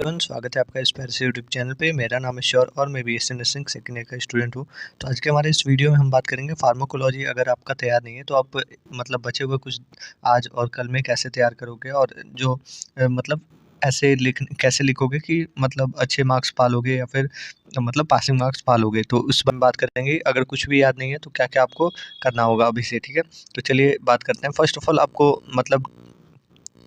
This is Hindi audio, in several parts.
एवरीवन, स्वागत है आपका इस प्यारे से यूट्यूब चैनल पे। मेरा नाम है श्योर और मैं बीएससी नर्सिंग सेकंड ईयर का स्टूडेंट हूँ। तो आज के हमारे इस वीडियो में हम बात करेंगे फार्माकोलॉजी। अगर आपका तैयार नहीं है तो आप मतलब बचे हुए कुछ आज और कल में कैसे तैयार करोगे, और जो मतलब ऐसे कैसे लिखोगे कि मतलब अच्छे मार्क्स पालोगे या फिर मतलब पासिंग मार्क्स पालोगे। तो उस पर बात करेंगे। अगर कुछ भी याद नहीं है तो क्या क्या आपको करना होगा अभी से, ठीक है। तो चलिए बात करते हैं। फर्स्ट ऑफ ऑल आपको मतलब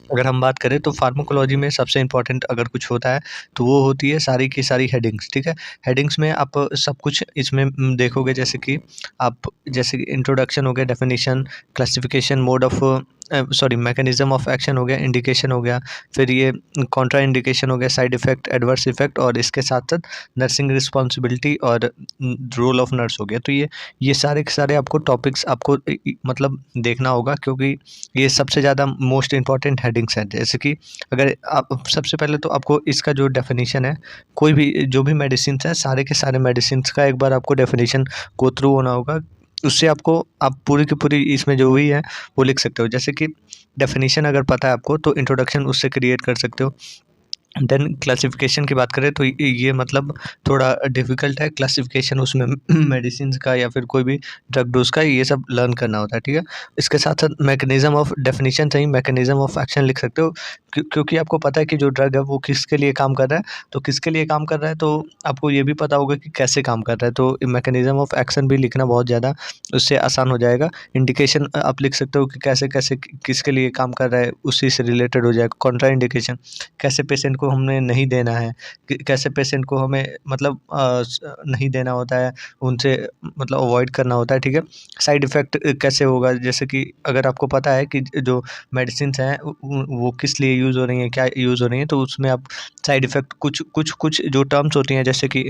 अगर हम बात करें तो फार्माकोलॉजी में सबसे इम्पोर्टेंट अगर कुछ होता है तो वो होती है सारी की सारी हेडिंग्स, ठीक है। हेडिंग्स में आप सब कुछ इसमें देखोगे, जैसे कि आप जैसे कि इंट्रोडक्शन हो गया, definition, classification, mode of sorry mechanism of action हो गया, इंडिकेशन हो गया, फिर ये कॉन्ट्रा इंडिकेशन हो गया, साइड इफेक्ट, एडवर्स इफेक्ट, और इसके साथ साथ नर्सिंग रिस्पॉन्सिबिलिटी और रोल ऑफ नर्स हो गया। तो ये सारे के सारे आपको टॉपिक्स आपको मतलब देखना होगा, क्योंकि ये सबसे ज़्यादा मोस्ट इम्पॉर्टेंट हेडिंग्स हैं। जैसे कि अगर आप सबसे पहले तो आपको इसका जो डेफिनेशन है, कोई भी जो भी मेडिसिन्स हैं, सारे के सारे मेडिसिन्स का एक बार आपको डेफिनेशन गो थ्रू होना होगा। उससे आपको आप पूरी की पूरी इसमें जो भी है वो लिख सकते हो। जैसे कि डेफिनेशन अगर पता है आपको तो इंट्रोडक्शन उससे क्रिएट कर सकते हो। देन क्लासिफिकेशन की बात करें तो ये मतलब थोड़ा डिफ़िकल्ट है क्लासिफिकेशन, उसमें मेडिसिन्स का या फिर कोई भी ड्रग डोज़ का ये सब लर्न करना होता है, ठीक है। इसके साथ-साथ मैकेनिज़्म ऑफ डेफिनिशन से ही मैकेनिज़्म ऑफ एक्शन लिख सकते हो, क्योंकि आपको पता है कि जो ड्रग है वो किसके लिए काम कर रहा है। तो किसके लिए काम कर रहा है तो आपको ये भी पता होगा कि कैसे काम कर रहा है। तो मैकेनिज़्म ऑफ एक्शन भी लिखना बहुत ज़्यादा उससे आसान हो जाएगा। इंडिकेशन आप लिख सकते हो कि कैसे-कैसे किसके लिए काम कर रहा है, उसी से रिलेटेड हो जाएगा। कॉन्ट्रा इंडिकेशन, कैसे पेशेंट को हमें नहीं देना है, कैसे पेशेंट को हमें मतलब नहीं देना होता है, उनसे मतलब अवॉइड करना होता है, ठीक है। साइड इफ़ेक्ट कैसे होगा, जैसे कि अगर आपको पता है कि जो मेडिसिन्स हैं वो किस लिए यूज़ हो रही हैं, क्या यूज़ हो रही हैं, तो उसमें आप साइड इफ़ेक्ट कुछ जो टर्म्स होती हैं, जैसे कि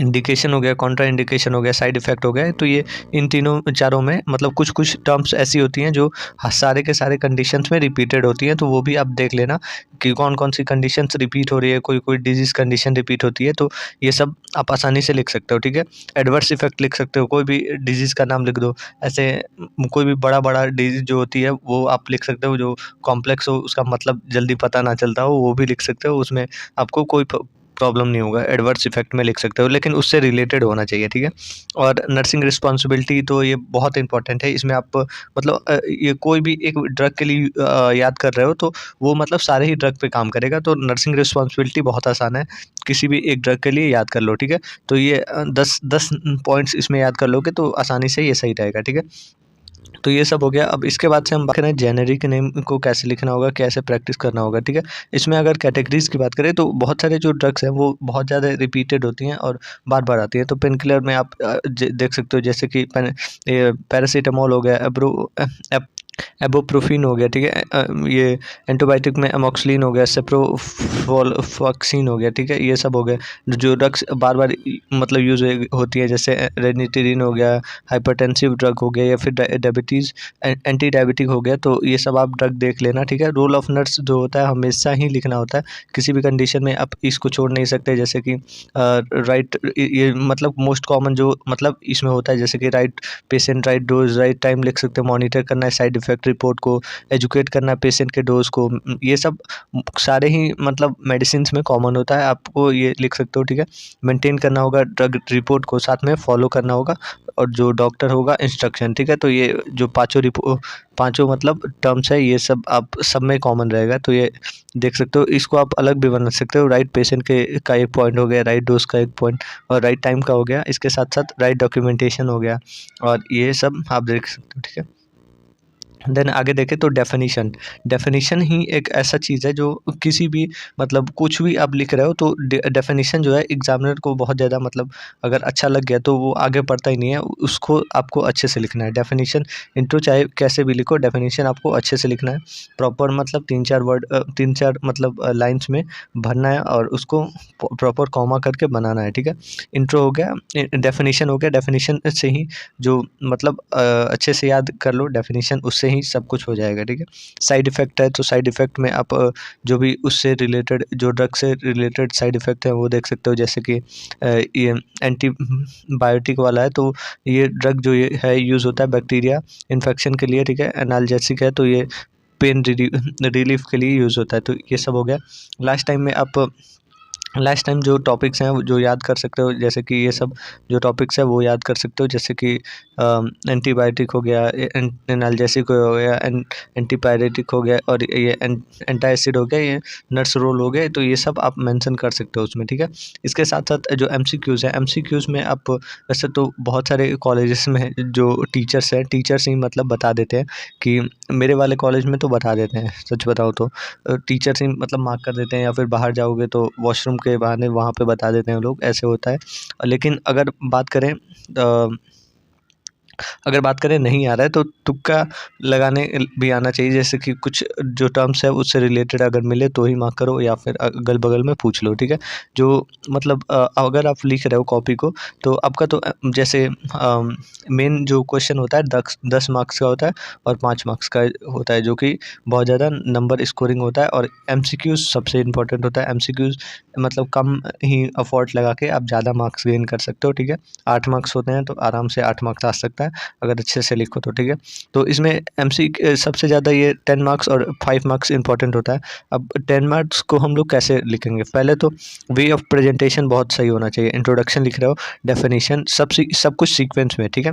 इंडिकेशन हो गया, कॉन्ट्रा इंडिकेशन हो गया, साइड इफ़ेक्ट हो गया। तो ये इन तीनों चारों में मतलब कुछ-कुछ टर्म्स ऐसी होती हैं जो सारे के सारे कंडीशंस में रिपीटेड होती हैं। तो वो भी आप देख लेना कि कौन-कौन सी कंडीशंस रिपीट हो रही है, कोई-कोई डिज़ीज़ कंडीशन रिपीट होती है। तो ये सब आप आसानी से लिख सकते हो, ठीक है। एडवर्स इफ़ेक्ट लिख सकते हो, कोई भी डिज़ीज़ का नाम लिख दो। ऐसे कोई भी बड़ा-बड़ा डिज़ीज़ जो होती है वो आप लिख सकते हो, जो कॉम्प्लेक्स हो, उसका मतलब जल्दी पता ना चलता हो, वो भी लिख सकते हो। उसमें आपको कोई प्रॉब्लम नहीं होगा, एडवर्स इफ़ेक्ट में लिख सकते हो, लेकिन उससे रिलेटेड होना चाहिए, ठीक है। और नर्सिंग रिस्पॉन्सिबिलिटी तो ये बहुत इंपॉर्टेंट है। इसमें आप मतलब ये कोई भी एक ड्रग के लिए याद कर रहे हो तो वो मतलब सारे ही ड्रग पे काम करेगा। तो नर्सिंग रिस्पॉन्सिबिलिटी बहुत आसान है, किसी भी एक ड्रग के लिए याद कर लो, ठीक है। तो ये 10 पॉइंट्स इसमें याद कर लोगे तो आसानी से ये सही रहेगा, ठीक है। तो ये सब हो गया। अब इसके बाद से हम बात करें जेनेरिक नेम को कैसे लिखना होगा, कैसे प्रैक्टिस करना होगा, ठीक है। इसमें अगर कैटेगरीज़ की बात करें तो बहुत सारे जो ड्रग्स हैं वो बहुत ज़्यादा रिपीटेड होती हैं और बार-बार आती हैं। तो पेन किलर में आप देख सकते हो, जैसे कि ये पैरासिटामोल हो गया, इबुप्रोफेन हो गया, ठीक है। ये एंटीबायोटिक में एमॉक्सिलिन हो गया, सेप्रोफोलोक्सीन हो गया, ठीक है। ये सब हो गए जो ड्रग्स बार-बार मतलब यूज़ होती है, जैसे रेनिटेरिन हो गया, हाइपरटेंसिव ड्रग हो गया, या फिर डायबिटीज़ एंटी डायबिटिक हो गया। तो ये सब आप ड्रग देख लेना, ठीक है। रोल ऑफ नर्स जो होता है हमेशा ही लिखना होता है, किसी भी कंडीशन में आप इसको छोड़ नहीं सकते। जैसे कि राइट, ये मतलब मोस्ट कॉमन जो मतलब इसमें होता है, जैसे कि right patient, right dose, right time लिख सकते हैं, मॉनिटर करना है साइड इफेक्ट रिपोर्ट को, एजुकेट करना है पेशेंट के डोज को। ये सब सारे ही मतलब मेडिसिन्स में कॉमन होता है, आपको ये लिख सकते हो, ठीक है। मेंटेन करना होगा ड्रग रिपोर्ट को, साथ में फॉलो करना होगा, और जो डॉक्टर होगा इंस्ट्रक्शन, ठीक है। तो ये जो पाँचों मतलब टर्म्स है, ये सब आप सब में कॉमन रहेगा। तो ये देख सकते हो, इसको आप अलग भी बना सकते हो। राइट पेशेंट के का एक पॉइंट हो गया, राइट डोज का एक पॉइंट, और राइट टाइम का हो गया। इसके साथ साथ राइट डॉक्यूमेंटेशन हो गया, और ये सब आप देख सकते हो, ठीक है। देन आगे देखें तो डेफिनीशन। डेफिनीशन ही एक ऐसा चीज़ है जो किसी भी मतलब कुछ भी आप लिख रहे हो तो डेफिनीशन जो है एग्जामिनर को बहुत ज़्यादा मतलब अगर अच्छा लग गया तो वो आगे पढ़ता ही नहीं है, उसको आपको अच्छे से लिखना है। डेफिनीशन इंट्रो चाहे कैसे भी लिखो, डेफिनीशन आपको अच्छे से लिखना है। प्रॉपर मतलब 3-4 वर्ड 3-4 मतलब लाइन्स में भरना है, और उसको प्रॉपर कॉमा करके बनाना है, ठीक है। इंट्रो हो गया, डेफिनीशन हो गया। डेफिनीशन से ही जो मतलब अच्छे से याद कर लो डेफिनीशन, उससे ही सब कुछ हो जाएगा, ठीक है। साइड इफ़ेक्ट है तो साइड इफ़ेक्ट में आप जो भी उससे रिलेटेड जो ड्रग से रिलेटेड साइड इफ़ेक्ट है वो देख सकते हो। जैसे कि ये एंटीबायोटिक वाला है तो ये ड्रग जो ये है यूज़ होता है बैक्टीरिया इन्फेक्शन के लिए, ठीक है। एनाल्जेसिक है तो ये पेन रिलीफ के लिए यूज़ होता है। तो ये सब हो गया। लास्ट टाइम जो टॉपिक्स हैं जो याद कर सकते हो, जैसे कि ये सब जो टॉपिक्स है वो याद कर सकते हो, जैसे कि एंटीबायोटिक हो गया, एनाल्जेसिक हो गया, एंटीपायरेटिक हो गया, और ये एंटासिड हो गया, ये नट्स रोल हो गए। तो ये सब आप मेंशन कर सकते हो उसमें, ठीक है। इसके साथ साथ जो एमसीक्यूज़ है, एमसीक्यूज़ में आप वैसे तो बहुत सारे कॉलेजेस में जो टीचर्स ही मतलब बता देते हैं कि मेरे वाले कॉलेज में तो बता देते हैं, सच बताओ तो टीचर्स ही मतलब मार्क कर देते हैं, या फिर बाहर जाओगे तो वॉशरूम के बहाने वहाँ पे बता देते हैं लोग, ऐसे होता है। लेकिन अगर बात करें नहीं आ रहा है तो तुक्का लगाने भी आना चाहिए, जैसे कि कुछ जो टर्म्स है उससे रिलेटेड अगर मिले तो ही मार्क करो, या फिर अगल बगल में पूछ लो, ठीक है। जो मतलब अगर आप लिख रहे हो कॉपी को, तो आपका तो जैसे मेन जो क्वेश्चन होता है 10 मार्क्स का होता है और 5 मार्क्स का होता है, जो कि बहुत ज़्यादा नंबर स्कोरिंग होता है। और एमसीक्यूज़ सबसे इम्पोर्टेंट होता है। एमसीक्यूज़ मतलब कम ही एफर्ट लगा के आप ज़्यादा मार्क्स गेन कर सकते हो, ठीक है। 8 मार्क्स होते हैं तो आराम से 8 मार्क्स आ सकता है अगर अच्छे से लिखो तो, ठीक है। तो इसमें सबसे ज़्यादा ये 10 मार्क्स और 5 मार्क्स इंपॉर्टेंट होता है। अब 10 मार्क्स को हम लोग कैसे लिखेंगे? पहले तो वे ऑफ प्रेजेंटेशन बहुत सही होना चाहिए। इंट्रोडक्शन लिख रहे हो, डेफिनेशन, सब कुछ सीक्वेंस में, ठीक है।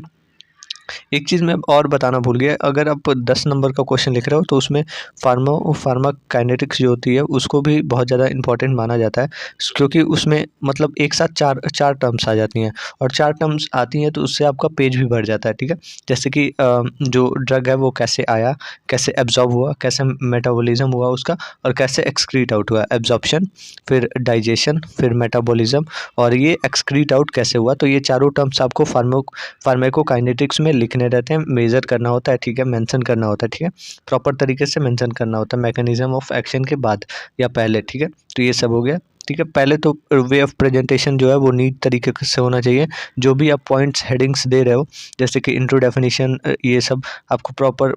एक चीज़ मैं और बताना भूल गया, अगर आप 10 नंबर का क्वेश्चन लिख रहे हो तो उसमें फार्माकाइनेटिक्स जो होती है उसको भी बहुत ज़्यादा इंपॉर्टेंट माना जाता है, क्योंकि उसमें मतलब एक साथ चार चार टर्म्स आ जाती हैं, और 4 टर्म्स आती हैं तो उससे आपका पेज भी भर जाता है, ठीक है। जैसे कि जो ड्रग है वो कैसे आया, कैसे एब्जॉर्ब हुआ, कैसे मेटाबॉलिज्म हुआ उसका, और कैसे एक्सक्रीट आउट हुआ, एब्जॉर्प्शन, फिर डाइजेशन, फिर मेटाबॉलिज्म, और ये एक्सक्रीट आउट कैसे हुआ। तो ये चारों टर्म्स आपको फार्माकोकाइनेटिक्स में लिखने रहते हैं, मेजर करना होता है, ठीक है, मेंशन करना होता है, ठीक है। प्रॉपर तरीके से मेंशन करना होता है मैकेनिज्म ऑफ एक्शन के बाद या पहले, ठीक है। तो ये सब हो गया, ठीक है। पहले तो वे ऑफ प्रेजेंटेशन जो है वो नीट तरीके से होना चाहिए। जो भी आप पॉइंट्स हेडिंग्स दे रहे हो, जैसे कि इंट्रो, डेफिनेशन, ये सब आपको प्रॉपर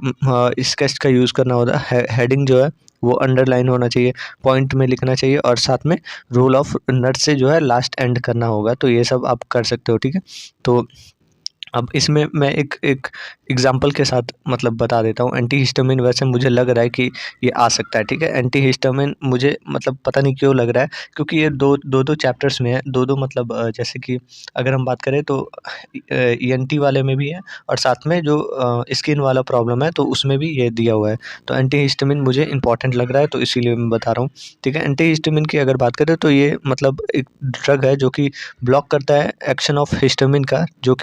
स्केच का यूज़ करना होता है। हेडिंग जो है वो अंडरलाइन होना चाहिए, पॉइंट में लिखना चाहिए, और साथ में रोल ऑफ नट से जो है लास्ट एंड करना होगा। तो ये सब आप कर सकते हो, ठीक है। तो अब इसमें मैं एक एक एग्जांपल के साथ मतलब बता देता हूँ। एंटीहिस्टामिन वैसे मुझे लग रहा है कि ये आ सकता है, ठीक है। एंटीहिस्टामिन मुझे मतलब पता नहीं क्यों लग रहा है, क्योंकि ये दो चैप्टर्स में है, दो मतलब जैसे कि अगर हम बात करें तो ईएनटी वाले में भी है, और साथ में जो स्किन वाला प्रॉब्लम है तो उसमें भी ये दिया हुआ है। तो एंटीहिस्टामिन मुझे इंपॉर्टेंट लग रहा है, तो इसीलिए मैं बता रहा हूँ, ठीक है। एंटीहिस्टामिन की अगर बात करें तो ये मतलब एक ड्रग है जो कि ब्लॉक करता है एक्शन ऑफ हिस्टामिन का, जो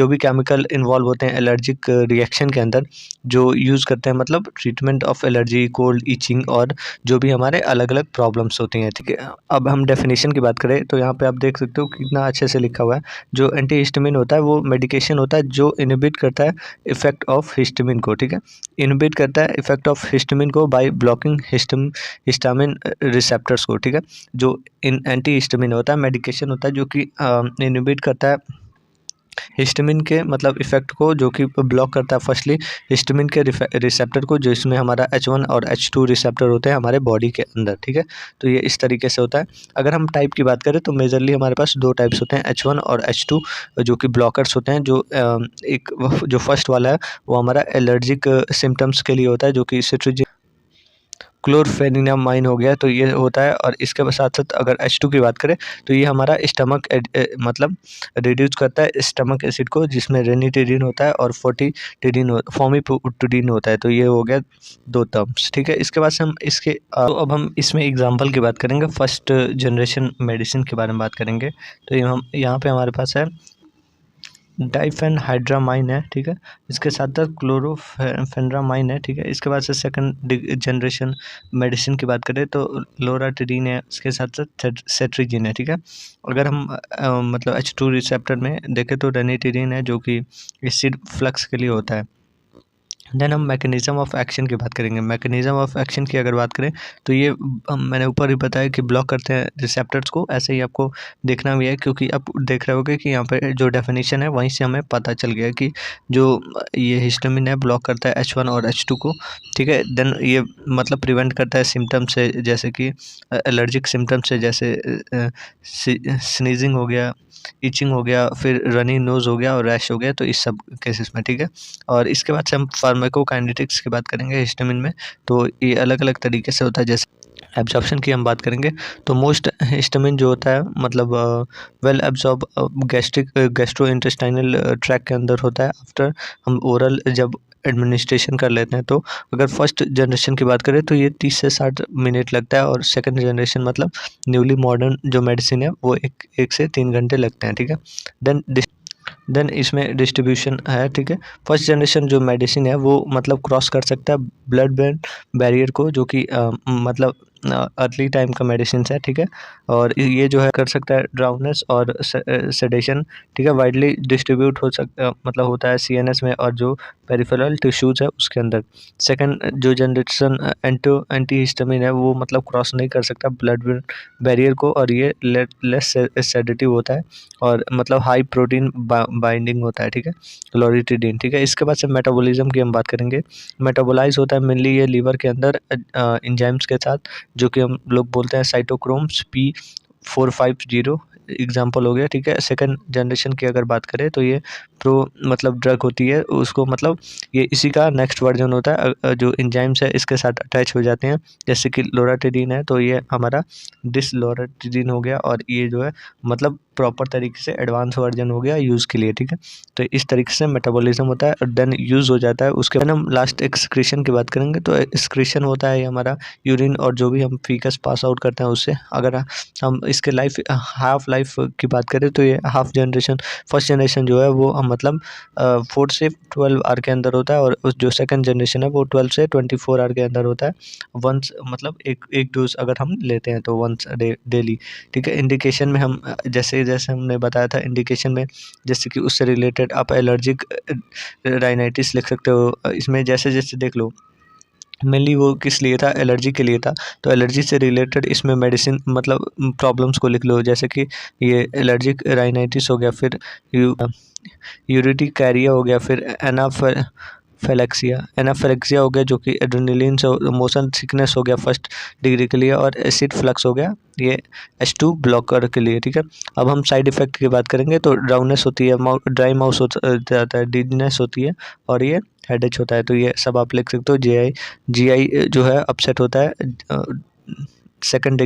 भी केमिकल इन्वॉल्व होते हैं एलर्जिक रिएक्शन के अंदर, जो यूज़ करते हैं मतलब treatment of allergy, cold, itching, और जो भी हमारे अलग अलग प्रॉब्लम्स होती हैं, ठीक है। अब हम डेफिनेशन की बात करें तो यहाँ पे आप देख सकते हो कितना अच्छे से लिखा हुआ है। जो एंटीहिस्टामिन होता है वो मेडिकेशन होता है जो इनहिबिट करता है इफेक्ट ऑफ हिस्टामिन को, ठीक है। इनहिबिट करता है इफेक्ट ऑफ हिस्टामिन को बाय ब्लॉकिंग हिस्टामिन रिसेप्टर्स को, ठीक है। जो एंटीहिस्टामिन होता है मेडिकेशन होता है जो कि इनहिबिट करता है हिस्टामिन के मतलब इफ़ेक्ट को, जो कि ब्लॉक करता है फर्स्टली हिस्टामिन के रिसेप्टर को, जिसमें हमारा H1 और H2 रिसेप्टर होते हैं हमारे बॉडी के अंदर, ठीक है। तो ये इस तरीके से होता है। अगर हम टाइप की बात करें तो मेजरली हमारे पास 2 टाइप्स होते हैं, H1 और H2, जो कि ब्लॉकर्स होते हैं। जो फर्स्ट वाला है वो हमारा एलर्जिक सिम्टम्स के लिए होता है, जो कि सिट्रीजिन, क्लोरफेनिनामाइन हो गया, तो ये होता है। और इसके साथ साथ अगर H2 की बात करें तो ये हमारा मतलब रिड्यूस करता है स्टमक एसिड को, जिसमें रेनिटिडीन होता है और फॉर्मिपिटिडिन होता है। तो ये हो गया 2 टर्म्स, ठीक है। इसके बाद से हम तो अब हम इसमें एग्जांपल की बात करेंगे, फर्स्ट जनरेशन मेडिसिन के बारे में बात करेंगे। तो हम यहाँ पे हमारे पास है डाइफेनहाइड्रामाइन है, ठीक है। इसके साथ साथ क्लोरोफेनरामाइन है, ठीक है। इसके बाद से सेकंड जनरेशन मेडिसिन की बात करें तो लोराटिडीन है, इसके साथ साथ सेट्रिजिन है, ठीक है। अगर हम मतलब H2 रिसेप्टर में देखें तो रेनिटिडीन है, जो कि एसिड फ्लक्स के लिए होता है। देन हम मैकेनिज़्म ऑफ एक्शन की बात करेंगे। मैकेनिज़्म ऑफ एक्शन की अगर बात करें तो ये मैंने ऊपर ही बताया कि ब्लॉक करते हैं रिसेप्टर्स को, ऐसे ही आपको देखना भी है, क्योंकि आप देख रहे होगे कि यहाँ पे जो डेफिनेशन है वहीं से हमें पता चल गया कि जो ये हिस्टामिन है ब्लॉक करता है H1 और H2 को, ठीक है। देन ये मतलब प्रिवेंट करता है सिम्टम्स से, जैसे कि एलर्जिक सिम्टम्स से, जैसे स्नीजिंग हो गया, इचिंग हो गया, फिर रनी नोज़ हो गया और रैश हो गया, तो इस सब केसेस में, ठीक है। और इसके बाद से हम फार्माकोकाइनेटिक्स की बात करेंगे हिस्टामिन में, तो ये अलग-अलग तरीके से होता है। जैसे एब्जॉर्प्शन की हम बात करेंगे तो मोस्ट हिस्टामिन जो होता है मतलब वेल एब्जॉर्ब गैस्ट्रोइंटेस्टाइनल ट्रैक के अंदर होता है आफ्टर हम ओरल जब एडमिनिस्ट्रेशन कर लेते हैं। तो अगर फर्स्ट जनरेशन की बात करें तो ये 30 से 60 मिनट लगता है, और सेकंड जनरेशन मतलब न्यूली मॉडर्न जो मेडिसिन है वो एक से 3 घंटे लगते हैं, ठीक है। देन इसमें डिस्ट्रीब्यूशन है, ठीक है। फर्स्ट जनरेशन जो मेडिसिन है वो मतलब क्रॉस कर सकता है ब्लड ब्रेन बैरियर को, जो कि मतलब अर्ली टाइम का मेडिसिन है, ठीक है। और ये जो है कर सकता है ड्राउनेस और सेडेशन, ठीक है। वाइडली डिस्ट्रीब्यूट हो सकता मतलब होता है सीएनएस में और जो पेरिफेरल टिश्यूज है उसके अंदर। सेकंड जो जनरेशन एंटी हिस्टामिन है वो मतलब क्रॉस नहीं कर सकता ब्लड ब्रेन बैरियर को, और ये लेस सेडेटिव होता है और मतलब हाई प्रोटीन बाइंडिंग होता है, ठीक है, लोरिटिडीन, ठीक है। इसके बाद से मेटाबॉलिज्म की हम बात करेंगे। मेटाबोलाइज होता है मेनली ये लीवर के अंदर एंजाइम्स के साथ, जो कि हम लोग बोलते हैं साइटोक्रोम्स P450 एग्जाम्पल हो गया, ठीक है। सेकंड जनरेशन की अगर बात करें तो ये प्रो मतलब ड्रग होती है उसको, मतलब ये इसी का नेक्स्ट वर्जन होता है। जो एंजाइम्स है इसके साथ अटैच हो जाते हैं, जैसे कि लोराटिडीन है तो ये हमारा डिसलोराटिडीन हो गया, और ये जो है मतलब प्रॉपर तरीके से एडवांस वर्जन हो गया यूज़ के लिए, ठीक है। तो इस तरीके से मेटाबॉलिज्म होता है और देन यूज़ हो जाता है। उसके बाद हम लास्ट एक्सक्रीशन की बात करेंगे। तो एक्सक्रीशन होता है ये हमारा यूरिन और जो भी हम फीकस पास आउट करते हैं उससे। अगर हम इसके हाफ लाइफ की बात करें तो ये फर्स्ट जनरेशन जो है वो हम मतलब 4 से 12 आवर के अंदर होता है, और उस जो सेकंड जनरेशन है वो 12 से 24 आवर के अंदर होता है। वंस मतलब एक डोज अगर हम लेते हैं तो वंस डेली, ठीक है। इंडिकेशन में हम जैसे हमने बताया था, इंडिकेशन में जैसे कि उससे रिलेटेड आप एलर्जिक राइनाइटिस लिख सकते हो। इसमें जैसे देख लो मेनली वो किस लिए था, एलर्जी के लिए था। तो एलर्जी से रिलेटेड इसमें मेडिसिन मतलब प्रॉब्लम्स को लिख लो, जैसे कि ये एलर्जिक राइनाइटिस हो गया, फिर यूरिटिकारिया हो गया, फिर एनाफेलेक्सिया हो गया जो कि एड्रेनलिन से मोशन सिकनेस हो गया फर्स्ट डिग्री के लिए, और एसिड फ्लक्स हो गया ये H2 ब्लॉकर के लिए, ठीक है। अब हम साइड इफ़ेक्ट की बात करेंगे तो ड्राउनेस होती है, ड्राई माउथ हो जाता है, डिजीनेस होती है, और ये हेडेच होता है। तो ये सब आप लिख सकते हो। जीआई जो है अपसेट होता है सेकंड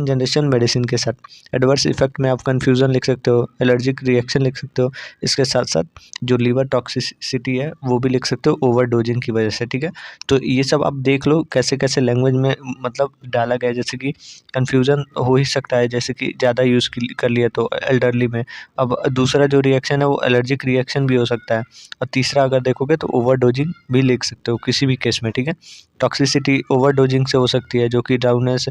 जनरेशन मेडिसिन के साथ। एडवर्स इफेक्ट में आप कन्फ्यूज़न लिख सकते हो, एलर्जिक रिएक्शन लिख सकते हो, इसके साथ साथ जो लीवर टॉक्सिसिटी है वो भी लिख सकते हो ओवर डोजिंग की वजह से, ठीक है। तो ये सब आप देख लो कैसे कैसे लैंग्वेज में मतलब डाला गया है, जैसे कि कन्फ्यूज़न हो ही सकता है, जैसे कि ज़्यादा यूज़ कर लिया तो एल्डरली में। अब दूसरा जो रिएक्शन है वो एलर्जिक रिएक्शन भी हो सकता है, और तीसरा अगर देखोगे तो ओवर डोजिंग भी लिख सकते हो किसी भी केस में, ठीक है। टॉक्सिसिटी ओवर डोजिंग से हो सकती है, जो कि ड्राउनेस,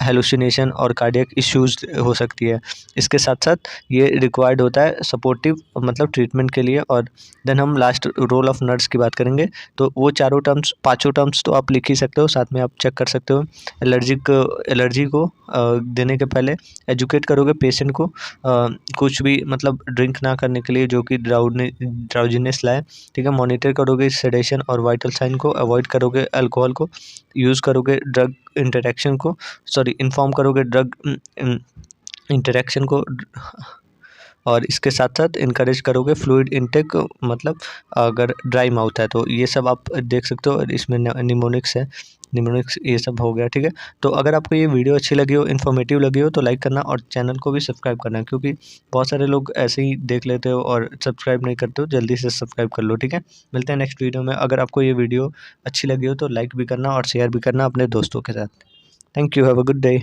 हेलुसिनेशन और कार्डियक इश्यूज हो सकती है। इसके साथ साथ ये रिक्वायर्ड होता है सपोर्टिव मतलब ट्रीटमेंट के लिए। और देन हम लास्ट रोल ऑफ नर्स की बात करेंगे। तो वो पाँचों टर्म्स तो आप लिख ही सकते हो, साथ में आप चेक कर सकते हो। एलर्जी को देने के पहले एजुकेट करोगे पेशेंट को कुछ भी मतलब ड्रिंक ना करने के लिए जो कि ड्राउजीनेस लाए, ठीक है। मॉनिटर करोगे सेडेशन और वाइटल साइन को, अवॉइड करोगे अल्कोहल को, यूज़ करोगे ड्रग इंटरेक्शन को, इन्फॉर्म करोगे ड्रग इंटरेक्शन को, और इसके साथ साथ इनकरेज करोगे फ्लूइड इनटेक, मतलब अगर ड्राई माउथ है तो ये सब आप देख सकते हो। और इसमें निमोनिक्स है, निमोनिक्स ये सब हो गया, ठीक है। तो अगर आपको ये वीडियो अच्छी लगी हो, इन्फॉर्मेटिव लगी हो, तो लाइक करना और चैनल को भी सब्सक्राइब करना, क्योंकि बहुत सारे लोग ऐसे ही देख लेते हो और सब्सक्राइब नहीं करते हो। जल्दी से सब्सक्राइब कर लो, ठीक है। मिलते हैं नेक्स्ट वीडियो में। अगर आपको ये वीडियो अच्छी लगी हो तो लाइक भी करना और शेयर भी करना अपने दोस्तों के साथ। Thank you, have a good day.